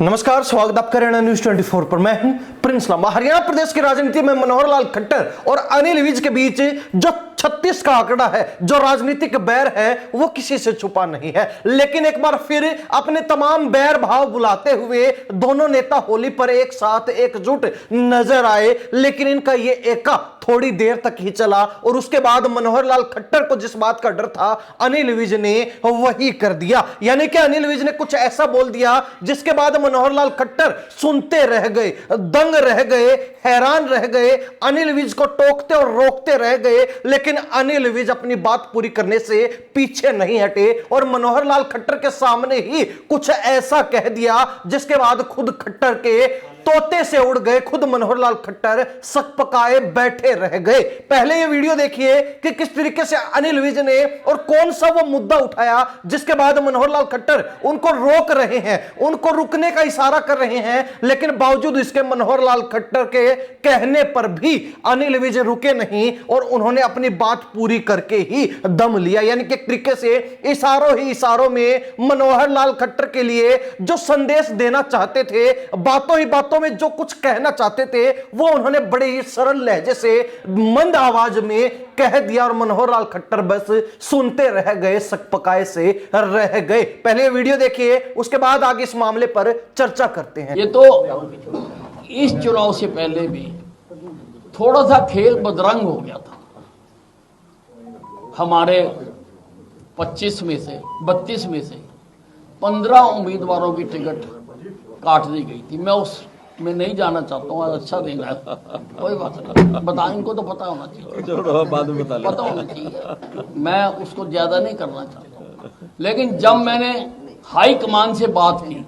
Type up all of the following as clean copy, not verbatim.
नमस्कार, स्वागत आप कर रहे हैं न्यूज 24 पर। मैं हूं प्रिंस लांबा। हरियाणा प्रदेश की राजनीति में मनोहर लाल खट्टर और अनिल विज के बीच जो 36 का आंकड़ा है, जो राजनीतिक बैर है, वो किसी से छुपा नहीं है। लेकिन एक बार फिर अपने तमाम बैर भाव बुलाते हुए दोनों नेता होली पर एक साथ एकजुट नजर आए। लेकिन इनका ये एका थोड़ी देर तक ही चला और उसके बाद मनोहर लाल खट्टर को जिस बात का डर था, अनिल विज ने वही कर दिया। यानी कि अनिल विज ने कुछ ऐसा बोल दिया जिसके बाद मनोहर लाल खट्टर सुनते रह गए, दंग रह गए, हैरान रह गए, अनिल विज को टोकते और रोकते रह गए। लेकिन अनिल विज अपनी बात पूरी करने से पीछे नहीं हटे और मनोहर लाल खट्टर के सामने ही कुछ ऐसा कह दिया जिसके बाद खुद खट्टर के तोते से उड़ गए। खुद मनोहर लाल खट्टर सकपकाए बैठे रह गए। पहले ये वीडियो देखिए कि किस तरीके से अनिल विज ने और कौन सा वो मुद्दा उठाया जिसके बाद मनोहर लाल खट्टर उनको रोक रहे हैं, उनको रुकने का इशारा कर रहे हैं। लेकिन बावजूद इसके मनोहर लाल खट्टर के कहने पर भी अनिल विज रुके नहीं और उन्होंने अपनी बात पूरी करके ही दम लिया। यानी कि एक तरीके से इशारों ही इशारों में मनोहर लाल खट्टर के लिए जो संदेश देना चाहते थे, बातों ही बातों में जो कुछ कहना चाहते थे, वो उन्होंने बड़े ही सरल लहजे से मंद आवाज में कह दिया और मनोहर लाल खट्टर बस सुनते रह गए, सकपकाए से रह गए। पहले वीडियो देखिए, उसके बाद आगे इस मामले पर चर्चा करते हैं। ये तो इस चुनाव से पहले भी थोड़ा सा खेल बदरंग हो गया था। हमारे 25 में से 32 में से 15 उम्मीदवारों की टिकट काट दी गई थी। मैं उसमें नहीं जाना चाहता हूँ, अच्छा देना है, कोई बात नहीं, बता, इनको तो पता होना चाहिए, बाद में बता पता होना चाहिए, मैं उसको ज्यादा नहीं करना चाहता हूँ। लेकिन जब मैंने हाई कमान से बात की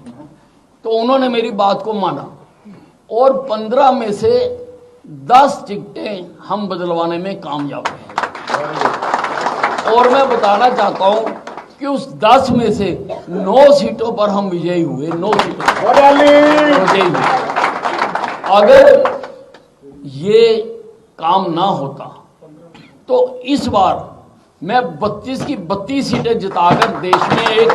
तो उन्होंने मेरी बात को माना और 15 में से 10 टिकटें हम बदलवाने में कामयाब रहे। और मैं बताना चाहता हूं कि उस 10 में से 9 सीटों पर हम विजयी हुए। 9 सीटों पर विजयी हुए। अगर ये काम ना होता तो इस बार मैं 32 की 32 सीटें जिताकर देश में एक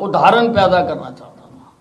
उदाहरण पैदा करना चाहता था।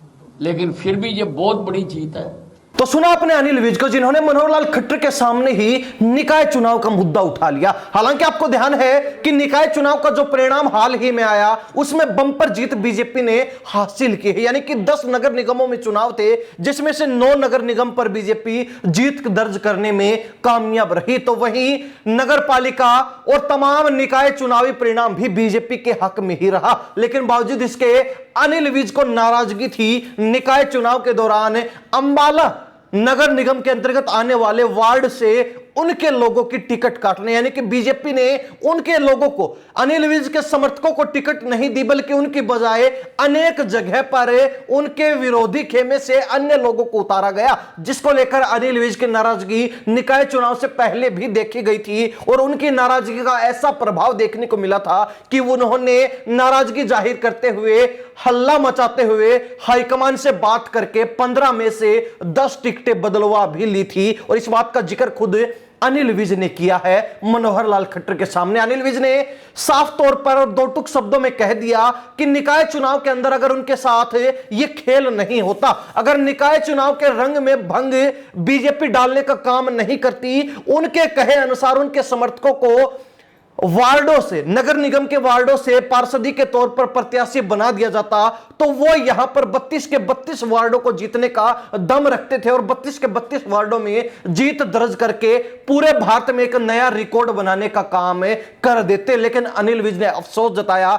लेकिन फिर भी ये बहुत बड़ी जीत है। तो सुना आपने अनिल विज को, जिन्होंने मनोहर लाल खट्टर के सामने ही निकाय चुनाव का मुद्दा उठा लिया। हालांकि आपको ध्यान है कि निकाय चुनाव का जो परिणाम हाल ही में आया, उसमें बंपर जीत बीजेपी ने हासिल की है। यानी कि 10 नगर निगमों में चुनाव थे, जिसमें से 9 नगर निगम पर बीजेपी जीत दर्ज करने में कामयाब रही। तो वहीं नगर पालिका और तमाम निकाय चुनावी परिणाम भी बीजेपी के हक में ही रहा। लेकिन बावजूद इसके अनिल विज को नाराजगी थी निकाय चुनाव के दौरान अंबाला नगर निगम के अंतर्गत आने वाले वार्ड से उनके लोगों की टिकट काटने। यानी कि बीजेपी ने उनके लोगों को, अनिल विज के समर्थकों को टिकट नहीं दी, बल्कि उनकी बजाय अनेक जगह पर उनके विरोधी खेमे से अन्य लोगों को उतारा गया, जिसको लेकर अनिल विज की नाराजगी निकाय चुनाव से पहले भी देखी गई थी। और उनकी नाराजगी का ऐसा प्रभाव देखने को मिला था कि उन्होंने नाराजगी जाहिर करते हुए, हल्ला मचाते हुए हाईकमान से बात करके 15 में से 10 टिकटें बदलवा भी ली थी। और इस बात का जिक्र खुद अनिल विज ने किया है मनोहर लाल खट्टर के सामने। अनिल विज ने साफ तौर पर और दो टुक शब्दों में कह दिया कि निकाय चुनाव के अंदर अगर उनके साथ ये खेल नहीं होता, अगर निकाय चुनाव के रंग में भंग बीजेपी डालने का काम नहीं करती, उनके कहे अनुसार उनके समर्थकों को वार्डों से, नगर निगम के वार्डों से पार्षदी के तौर पर प्रत्याशी बना दिया जाता, तो वो यहां पर 32 के 32 वार्डों को जीतने का दम रखते थे और 32 के 32 वार्डों में जीत दर्ज करके पूरे भारत में एक नया रिकॉर्ड बनाने का काम कर देते। लेकिन अनिल विज ने अफसोस जताया,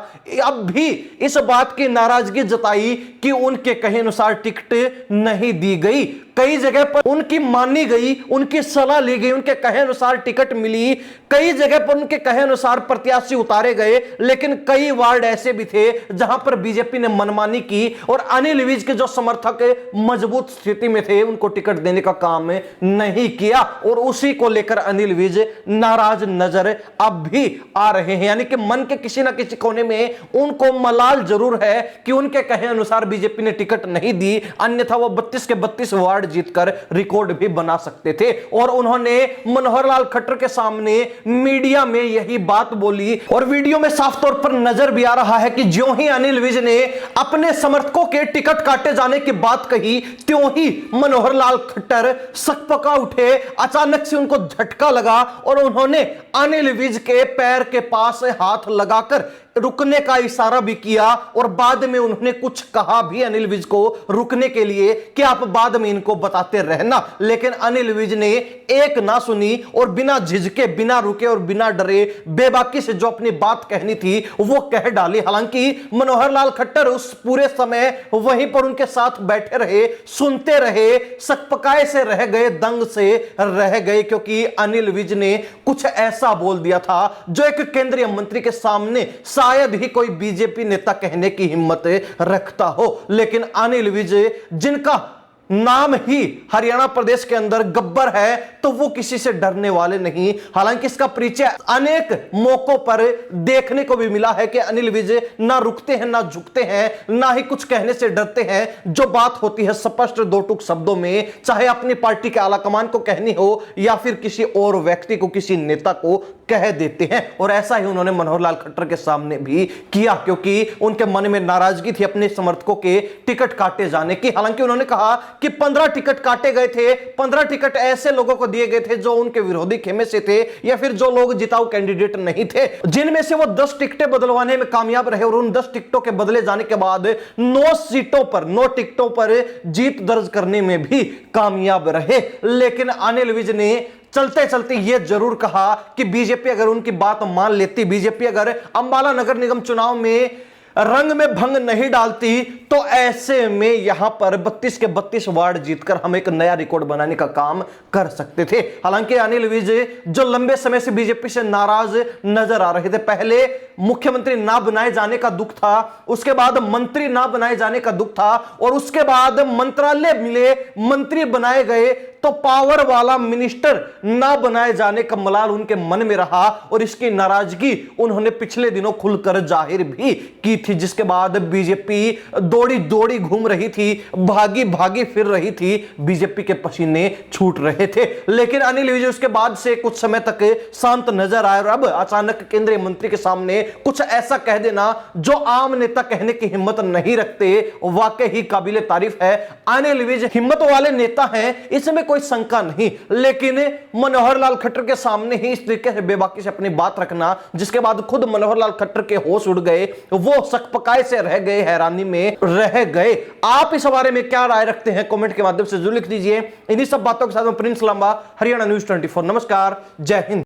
अब भी इस बात की नाराजगी जताई कि उनके कहे अनुसार टिकट नहीं दी गई। कई जगह पर उनकी मानी गई, उनकी सलाह ली गई, उनके कहे अनुसार टिकट मिली, कई जगह पर उनके कहे अनुसार प्रत्याशी उतारे गए। लेकिन कई वार्ड ऐसे भी थे जहां पर बीजेपी ने मनमानी की और अनिल विज के जो समर्थक मजबूत स्थिति में थे, उनको टिकट देने का काम नहीं किया। और उसी को लेकर अनिल विज नाराज नजर अब भी आ रहे हैं। यानी कि मन के किसी ना किसी कोने में उनको मलाल जरूर है कि उनके कहे अनुसार बीजेपी ने टिकट नहीं दी, अन्यथा वो 32 के 32 वार्ड वार्ड जीतकर रिकॉर्ड भी बना सकते थे। और उन्होंने मनोहर लाल खट्टर के सामने मीडिया में यही बात बोली और वीडियो में साफ तौर पर नजर भी आ रहा है कि ज्यों ही अनिल विज ने अपने समर्थकों के टिकट काटे जाने की बात कही, त्यों ही मनोहर लाल खट्टर सकपका उठे। अचानक से उनको झटका लगा और उन्होंने अनिल विज के पैर के पास हाथ लगाकर रुकने का इशारा भी किया और बाद में उन्होंने कुछ कहा भी अनिल विज को रुकने के लिए कि आप बाद में इनको बताते रहना। लेकिन अनिल विज ने एक ना सुनी और बिना झिझके, बिना रुके और बिना डरे बेबाकी से जो अपनी बात कहनी थी वो कह डाली। हालांकि मनोहर लाल खट्टर उस पूरे समय वहीं पर उनके साथ बैठे रहे, सुनते रहे, सकपकाए से रह गए, दंग से रह गए, क्योंकि अनिल विज ने कुछ ऐसा बोल दिया था जो एक केंद्रीय मंत्री के सामने शायद ही कोई बीजेपी नेता कहने की हिम्मत रखता हो। लेकिन अनिल विज, जिनका नाम ही हरियाणा प्रदेश के अंदर गब्बर है, तो वो किसी से डरने वाले नहीं। हालांकि इसका परिचय अनेक मौकों पर देखने को भी मिला है कि अनिल विज ना रुकते हैं, ना झुकते हैं, ना ही कुछ कहने से डरते हैं। जो बात होती है स्पष्ट दो टूक शब्दों में, चाहे अपनी पार्टी के आलाकमान को कहनी हो या फिर किसी और व्यक्ति को, किसी नेता को कह देते हैं। और ऐसा ही उन्होंने मनोहर लाल खट्टर के सामने भी किया, क्योंकि उनके मन में नाराजगी थी अपने समर्थकों के टिकट काटे जाने की। हालांकि उन्होंने कहा कि 15 टिकट काटे गए थे, 15 टिकट ऐसे लोगों को दिए गए थे जो उनके विरोधी खेमे से थे या फिर जो लोग जिताऊ कैंडिडेट नहीं थे, जिनमें से वो 10 टिकटें बदलवाने में कामयाब रहे और उन 10 टिकटों के बदले जाने के बाद 9 टिकटों पर जीत दर्ज करने में भी कामयाब रहे। लेकिन अनिल विज ने चलते चलते यह जरूर कहा कि बीजेपी अगर उनकी बात मान लेती, बीजेपी अगर अंबाला नगर निगम चुनाव में रंग में भंग नहीं डालती, तो ऐसे में यहां पर 32 के 32 वार्ड जीतकर हम एक नया रिकॉर्ड बनाने का काम कर सकते थे। हालांकि अनिल विज जो लंबे समय से बीजेपी से नाराज नजर आ रहे थे, पहले मुख्यमंत्री ना बनाए जाने का दुख था, उसके बाद मंत्री ना बनाए जाने का दुख था, और उसके बाद मंत्रालय मिले, मंत्री बनाए गए, तो पावर वाला मिनिस्टर ना बनाए जाने का मलाल उनके मन में रहा और इसकी नाराजगी उन्होंने पिछले दिनों खुलकर जाहिर भी की थी। जिसके बाद बीजेपी दौड़ी दौड़ी घूम रही थी, भागी भागी फिर रही थी, बीजेपी के पसीने छूट रहे थे। लेकिन अनिल विज उसके बाद से कुछ समय तक शांत नजर आए और अब अचानक केंद्रीय मंत्री के सामने कुछ ऐसा कह देना जो आम नेता कहने की हिम्मत नहीं रखते, वाकई ही काबिले तारीफ है। अनिल विज हिम्मत वाले नेता हैं, इसमें कोई शंका नहीं, लेकिन मनोहर लाल खट्टर के सामने ही इस तरीके से बेबाकी से अपनी बात रखना, जिसके बाद खुद मनोहर लाल खट्टर के होश उड़ गए, वो सकपकाए से रह गए, हैरानी में रह गए। आप इस बारे में क्या राय रखते हैं कमेंट के माध्यम से जरूर लिख दीजिए। इन्हीं सब बातों के साथ मैं प्रिंस लांबा, हरियाणा न्यूज़ 24। नमस्कार, जय हिंद।